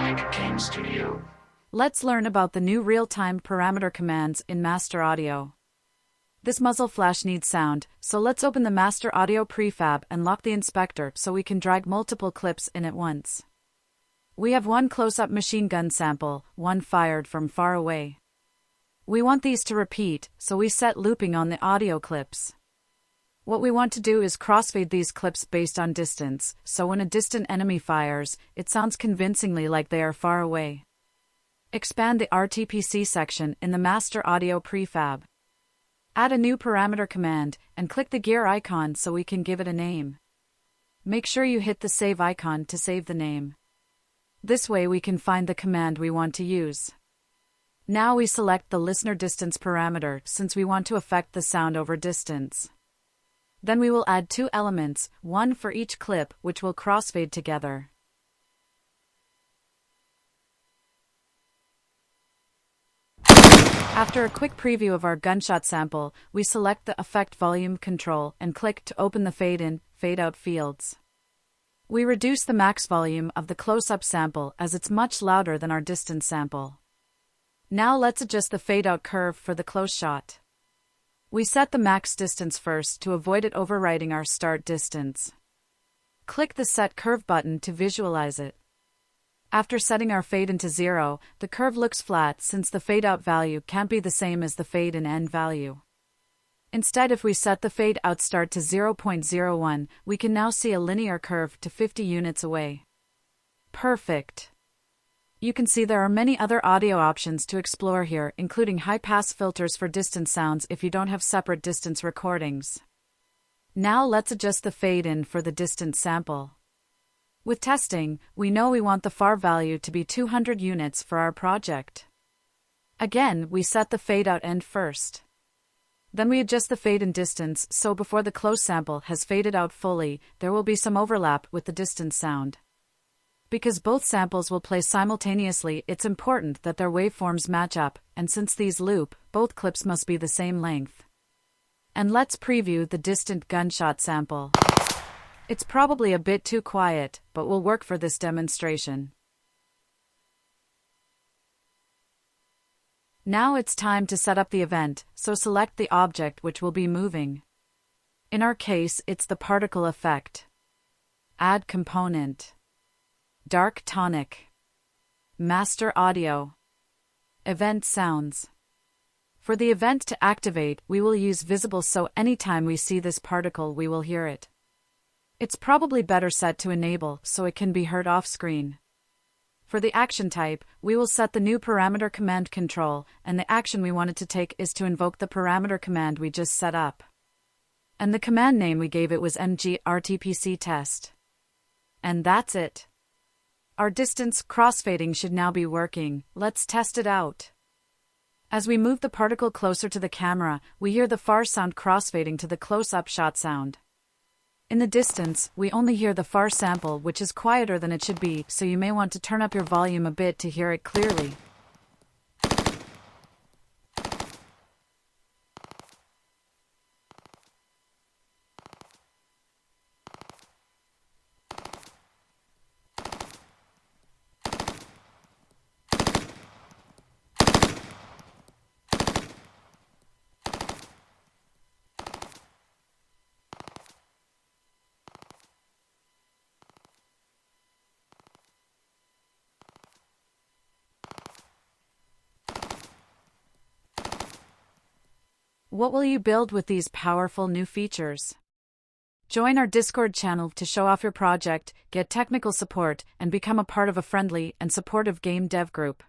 Electronic Game Studio. Let's learn about the new real-time parameter commands in Master Audio. This muzzle flash needs sound, so let's open the Master Audio prefab and lock the inspector so we can drag multiple clips in at once. We have one close-up machine gun sample, one fired from far away. We want these to repeat, so we set looping on the audio clips. What we want to do is crossfade these clips based on distance, so when a distant enemy fires, it sounds convincingly like they are far away. Expand the RTPC section in the Master Audio prefab. Add a new parameter command, and click the gear icon so we can give it a name. Make sure you hit the save icon to save the name. This way we can find the command we want to use. Now we select the listener distance parameter since we want to affect the sound over distance. Then we will add two elements, one for each clip, which will crossfade together. After a quick preview of our gunshot sample, we select the Effect Volume control and click to open the Fade-in, Fade-out fields. We reduce the max volume of the close-up sample as it's much louder than our distance sample. Now let's adjust the fade-out curve for the close shot. We set the max distance first to avoid it overwriting our start distance. Click the Set Curve button to visualize it. After setting our fade-in to 0, the curve looks flat since the fade-out value can't be the same as the fade-in end value. Instead, if we set the fade-out start to 0.01, we can now see a linear curve to 50 units away. Perfect! You can see there are many other audio options to explore here, including high-pass filters for distance sounds if you don't have separate distance recordings. Now let's adjust the fade-in for the distance sample. With testing, we know we want the far value to be 200 units for our project. Again, we set the fade-out end first. Then we adjust the fade-in distance so before the close sample has faded out fully, there will be some overlap with the distance sound. Because both samples will play simultaneously, it's important that their waveforms match up, and since these loop, both clips must be the same length. And let's preview the distant gunshot sample. It's probably a bit too quiet, but will work for this demonstration. Now it's time to set up the event, so select the object which will be moving. In our case, it's the particle effect. Add component. Dark tonic. Master Audio. Event sounds. For the event to activate, we will use visible so anytime we see this particle we will hear it. It's probably better set to enable so it can be heard off-screen. For the action type, we will set the new parameter command control, and the action we wanted to take is to invoke the parameter command we just set up. And the command name we gave it was mgrtpc test. And that's it. Our distance crossfading should now be working. Let's test it out. As we move the particle closer to the camera, we hear the far sound crossfading to the close-up shot sound. In the distance, we only hear the far sample, which is quieter than it should be, so you may want to turn up your volume a bit to hear it clearly. What will you build with these powerful new features? Join our Discord channel to show off your project, get technical support, and become a part of a friendly and supportive game dev group.